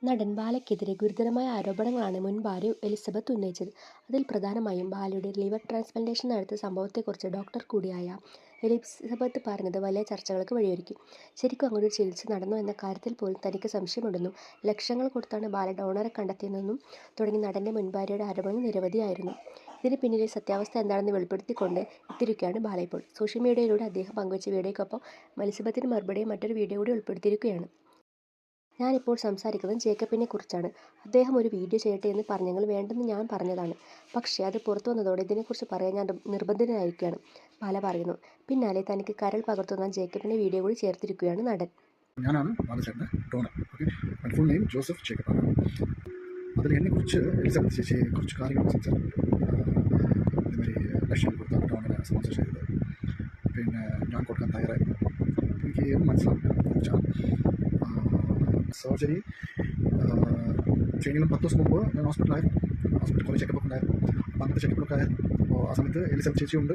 നടൻ ബാലയ്ക്കെതിരെ ഗുരുതരമായ ആരോപണങ്ങളാണ് മുൻ ഭാര്യ എലിസബത്ത് ഉന്നയിച്ചത്. അതിൽ പ്രധാനമായും ബാലയുടെ ലിവർ ട്രാൻസ്പ്ലാന്റേഷൻ നടത്തിയ സംഭവത്തെക്കുറിച്ച് ഡോക്ടർ കൂടിയായ എലിസബത്ത് പറഞ്ഞത് വലിയ ചർച്ചകൾക്ക് വഴിയൊരുക്കി. ശരിക്കും അങ്ങനൊരു ചികിത്സ നടന്നോ എന്ന കാര്യത്തിൽ പോലും തനിക്ക് സംശയമുണ്ടെന്നും ലക്ഷങ്ങൾ കൊടുത്താണ് ബാല ഡോണറെ കണ്ടെത്തിയതെന്നും തുടങ്ങി നടന്റെ മുൻ ഭാര്യയുടെ ആരോപണങ്ങൾ നിരവധിയായിരുന്നു. ഇതിന് പിന്നിലെ സത്യാവസ്ഥ എന്താണെന്ന് വെളിപ്പെടുത്തിക്കൊണ്ട് എത്തിയിരിക്കുകയാണ് ബാല ഇപ്പോൾ. സോഷ്യൽ മീഡിയയിലൂടെ അദ്ദേഹം പങ്കുവച്ച വീഡിയോയ്ക്കൊപ്പം എലിസബത്തിന് മറുപടിയായി മറ്റൊരു വീഡിയോ കൂടി ഉൾപ്പെടുത്തിയിരിക്കുകയാണ്. ഞാനിപ്പോൾ സംസാരിക്കുന്നത് ജേക്കബിനെ കുറിച്ചാണ്. അദ്ദേഹം ഒരു വീഡിയോ ചെയ്യട്ടെ എന്ന് പറഞ്ഞെങ്കിൽ വേണ്ടെന്ന് ഞാൻ പറഞ്ഞതാണ്. പക്ഷേ അത് പുറത്തു വന്നതോടെ ഇതിനെക്കുറിച്ച് പറയാൻ ഞാൻ നിർബന്ധിതനായിരിക്കുകയാണ്, ബാല പറയുന്നു. പിന്നാലെ തനിക്ക് കരൾ പകർത്തുന്ന ജേക്കബിന്റെ വീഡിയോ കൂടി ചേർത്തിരിക്കുകയാണ് നടൻ. ഞാനാണ് ബാലചേട്ടൻ്റെ ഡോണർ. ഓക്കെ, എൻ്റെ ഫുൾ നെയിം ജോസഫ് ജേക്കബാണ്. അതിൽ എന്നെക്കുറിച്ച് എലിസബത്ത് ചേച്ചിയെ കുറച്ച് കാര്യങ്ങൾ സംസാരിക്കുന്നുണ്ട്. ഇതുമാതിരി ലക്ഷം കൊടുത്താണ് ഡോണറെ സ്പോൺസർ ചെയ്തത്. പിന്നെ ഞാൻ കൊടുക്കാൻ തയ്യാറായിരുന്നു. എനിക്ക് മനസ്സിലാവില്ല എന്ന് വെച്ചാൽ സർജറി ചെയ്യുന്നതിന് 10 ദിവസം മുമ്പ് ഞാൻ ഹോസ്പിറ്റൽ കുറേ ചെക്കപ്പൊക്കെ ഉണ്ടായിരുന്നു. അപ്പോൾ അങ്ങനത്തെ ചെക്കപ്പൊക്കെ ആയിരുന്നു. അപ്പോൾ ആ സമയത്ത് എലിസബത്ത് ചേച്ചിയുണ്ട്.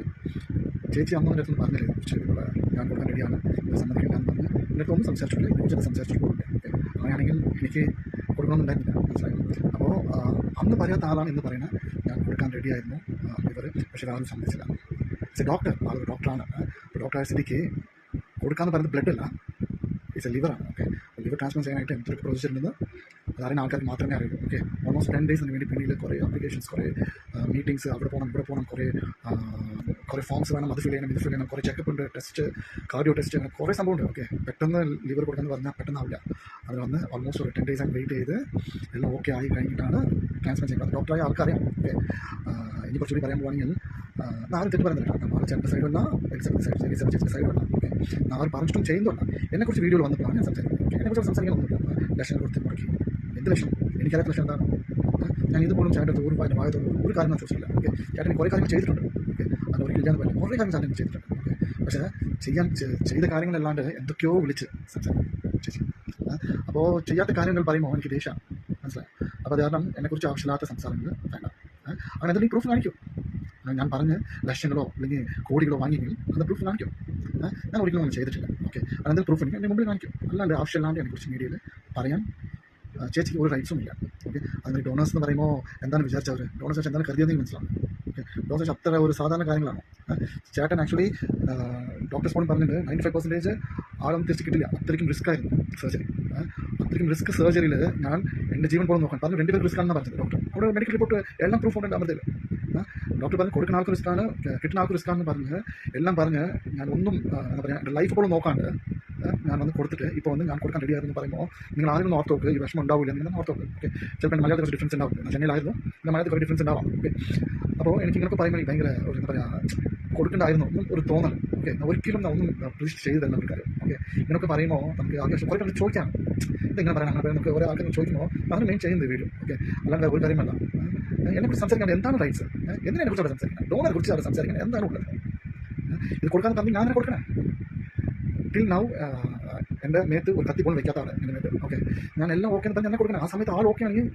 ചേച്ചി അമ്മ എൻ്റെ അടുത്ത് പറഞ്ഞില്ലേ കുറച്ച് ഞാൻ കൊടുക്കാൻ റെഡിയാണ്, ഇത് സമ്മതിക്കില്ലാന്ന് പറഞ്ഞ് എൻ്റെ അടുത്ത് ഒന്നും സംസാരിച്ചിട്ടില്ല. ഇതിനെക്കുറിച്ച് സംസാരിച്ചിട്ടുണ്ട്. ഓക്കെ, അങ്ങനെയാണെങ്കിൽ എനിക്ക് കൊടുക്കണമെന്നുണ്ടായിരുന്നില്ല, മനസ്സിലായി. അപ്പോൾ അന്ന് പറയാത്ത ആളാണ് ഇന്ന് പറയുന്നത് ഞാൻ കൊടുക്കാൻ റെഡിയായിരുന്നു ലിവർ, പക്ഷേ ആരും സമ്മതിച്ചില്ല. ഡോക്ടർ, ആളൊരു ഡോക്ടറാണ്. അപ്പോൾ ഡോക്ടറായ സ്ഥിതിക്ക് കൊടുക്കാമെന്ന് പറയുന്നത് ബ്ലഡ് അല്ല, ഇറ്റ്സ് എ ലിവറാണ്. ഓക്കെ, ലിവർ ട്രാൻസ്പ്ലാന്റ് ചെയ്യാനായിട്ട് എന്തൊരു പ്രൊസീജിയർ ഉണ്ടെന്ന് അതറിയുന്ന ആൾക്കാർക്ക് മാത്രമേ അറിയൂ. ഓക്കെ, ഓൾമോസ്റ്റ് 10 ഡേയ്സിന് വേണ്ടി പിന്നീട് കുറേ ആപ്ലിക്കേഷൻസ്, കുറേ മീറ്റിംഗ്സ്, അവിടെ പോകണം ഇവിടെ പോകണം, കുറേ ഫോംസ് വേണം, അത് ഫിൽ ചെയ്യണം, ഇത് ഫിൽ ചെയ്യണം, കുറേ ചെക്കപ്പ് ഉണ്ട്, ടെസ്റ്റ്, കാർഡിയോ ടെസ്റ്റ്, അങ്ങനെ കുറേ സംഭവമുണ്ട്. ഓക്കെ, പെട്ടെന്ന് ലിവർ കൊടുക്കാമെന്ന് പറഞ്ഞാൽ പെട്ടെന്നാവില്ല. അത് വന്ന് ഓൾമോസ്റ്റ് ഒരു 10 ഡേയ്സ് ആയി വെയിറ്റ് ചെയ്ത് എല്ലാം ഓക്കെ ആയി കഴിഞ്ഞിട്ടാണ് ട്രാൻസ്പ്ലാന്റ് ചെയ്യുന്നത്. ഡോക്ടറായ ആൾക്കറിയാം. ഓക്കെ, ഇനി കുറച്ചുകൂടി പറയാൻ പോകുകയാണെങ്കിൽ ആരും തെറ്റ് പറയുന്നില്ല. ബാലചേട്ടൻ്റെ സൈഡല്ല, എലിസബത്ത് ചേച്ചിയുടെ സൈഡല്ല. ഓക്കെ, ആരും പറഞ്ഞിട്ടും ചെയ്യുന്നുണ്ട്. എന്നെക്കുറിച്ച് വീഡിയോയിൽ വന്നപ്പോഴാണ് ഞാൻ സംസാരിക്കുന്നത്. എന്നെക്കുറിച്ച് സംസാരിക്കാനൊന്നുമില്ല. ലക്ഷം കൊടുത്ത് മുടക്കി, എന്ത് ലക്ഷം? എനിക്കറിയാത്ത ലക്ഷം എന്താണ്? ഞാൻ ഇതുപോലും ചേട്ടൻ ഒരു കാര്യം ഞാൻ ചോദിച്ചില്ല. ഓക്കെ, ചേട്ടൻ കുറേ കാര്യങ്ങൾ ചെയ്തിട്ടുണ്ട്. ഓക്കെ, അത് ഒരിക്കലും ഇല്ലാന്ന് പറയില്ല, കുറേ കാര്യങ്ങൾ ചേട്ടൻ ചെയ്തിട്ടുണ്ട്. ഓക്കെ, പക്ഷേ ചെയ്ത കാര്യങ്ങളല്ലാണ്ട് എന്തൊക്കെയോ വിളിച്ച് സംസാരിക്കും ചേച്ചി. അപ്പോൾ ചെയ്യാത്ത കാര്യങ്ങൾ പറയുമ്പോൾ എനിക്ക് ദേഷ്യം, മനസ്സിലായി. അപ്പോൾ അത് കാരണം എന്നെക്കുറിച്ച് ആവശ്യമില്ലാത്ത സംസാരങ്ങൾ വേണ്ട. അങ്ങനെ എന്തെങ്കിലും പ്രൂഫ് കാണിക്കും. ഞാൻ പറഞ്ഞ് ലക്ഷങ്ങളോ അല്ലെങ്കിൽ കോടികളോ വാങ്ങിയെങ്കിൽ അത് പ്രൂഫ് കാണിക്കും. ഞാൻ ഒരിക്കലും ഒന്നും ചെയ്തിട്ടില്ല. ഓക്കെ, അതെന്തെങ്കിലും പ്രൂഫ് എനിക്ക് എൻ്റെ മുമ്പിൽ കാണിക്കും. അല്ലാണ്ട് ആവശ്യമില്ലാണ്ട് എന്നെക്കുറിച്ച് മീഡിയയിൽ പറയാൻ ചേച്ചിക്ക് ഒരു റൈറ്റ്സും ഇല്ല. ഓക്കെ, അതിന് ഡോണേഴ്സ് എന്ന് പറയുമ്പോൾ എന്താണ് വിചാരിച്ചവർ? ഡോണേഴ്സ് വെച്ചാൽ എന്താണ് കരുതിയതെന്ന് മനസ്സിലാവും. ഓക്കെ, ഡോണേഴ്സ് അത്ര ഒരു സാധാരണ കാര്യങ്ങളാണ്. ചേട്ടൻ ആക്ച്വലി ഡോക്ടേഴ്സ് പോലും പറഞ്ഞിട്ട് 95% ആളൊന്നും തിരിച്ച് കിട്ടില്ല. അത്രയ്ക്കും റിസ്ക് ആയിരുന്നു സർജറി. അത്രയ്ക്കും റിസ്ക് സർജറിയിൽ ഞാൻ എൻ്റെ ജീവൻ പോലും നോക്കാൻ പറഞ്ഞു. 2 പേർക്ക് റിസ്ക് ആണെന്ന് പറഞ്ഞത് ഡോക്ടർ. അവിടെ മെഡിക്കൽ റിപ്പോർട്ട് എല്ലാം പ്രൂഫ് ഉണ്ട് അമൃതയിൽ. ഡോക്ടർ പറഞ്ഞ് കൊടുക്കുന്ന ആൾക്ക് റിസ്ക്കാണ്, കിട്ടുന്ന ആൾക്ക് റിസ്ക്കാണെന്ന് പറഞ്ഞ് എല്ലാം പറഞ്ഞ് ഞാൻ ഒന്നും എന്താ പറയുക, എൻ്റെ ലൈഫ് പോലും നോക്കാണ്ട് ഞാൻ വന്ന് കൊടുത്തിട്ട് ഇപ്പോൾ വന്ന് ഞാൻ കൊടുക്കാൻ റെഡിയായിരുന്നു പറയുമ്പോൾ നിങ്ങൾ ആദ്യം ഒന്ന് ഓർത്ത് നോക്ക്, ഈ വിഷമം ഉണ്ടാവില്ല, നിങ്ങൾ ഓർത്ത് നോക്ക്. ഓക്കെ, ചിലപ്പോൾ മലയാളത്തിൽ കുറച്ച് ഡിഫറൻസ് ഉണ്ടാവും. ഞാൻ ചെന്നൈയിലായിരുന്നു, പിന്നെ മലയാളത്തിൽ കുറേ ഡിഫറൻസ് ഉണ്ടാവാം. ഓക്കെ, അപ്പോൾ എനിക്ക് ഇങ്ങനെയൊക്കെ പറയുമ്പോൾ ഭയങ്കര ഒരു എന്താ പറയുക, കൊടുക്കേണ്ടായിരുന്നു ഒരു തോന്നൽ. ഓക്കെ, ഒരിക്കലും ഒന്നും പ്രതീക്ഷ ചെയ്ത് തന്നെ ഒരു കാര്യം. ഓക്കെ, ഇങ്ങനെയൊക്കെ പറയുമ്പോൾ നമുക്ക് ആവശ്യം കുറേ കാര്യം ചോദിക്കാം. ഇതെങ്ങനെ പറയാം, അങ്ങനെ നമുക്ക് ഓരോ ആൾക്കാരും ചോദിക്കുമ്പോൾ അതിന് മെയിൻ ചെയ്യുന്നത് വീഡിയോ. ഓക്കെ, അല്ലാണ്ട് ഒരു കാര്യമല്ല. എന്നെക്കുറിച്ച് സംസാരിക്കാൻ എന്താണ് റൈറ്റ്സ്? എന്തിനെക്കുറിച്ച് അവിടെ സംസാരിക്കണം? ഡോണറെ കുറിച്ച് അവിടെ സംസാരിക്കണം, എന്താണ് ഉള്ളത്? ഇത് കൊടുക്കാന്ന് പറഞ്ഞ് ഞാൻ കൊടുക്കണേ? ടിൽ നൗ എൻ്റെ മേത്ത് ഒരു കത്തി പോലും വയ്ക്കാത്ത ആളെ എൻ്റെ മേത്ത്. ഓക്കെ, ഞാൻ എല്ലാം ഓക്കെ എന്ന് പറഞ്ഞ് എന്നെ കൊടുക്കണം. ആ സമയത്ത് ആൾ ഓക്കെ ആണെങ്കിൽ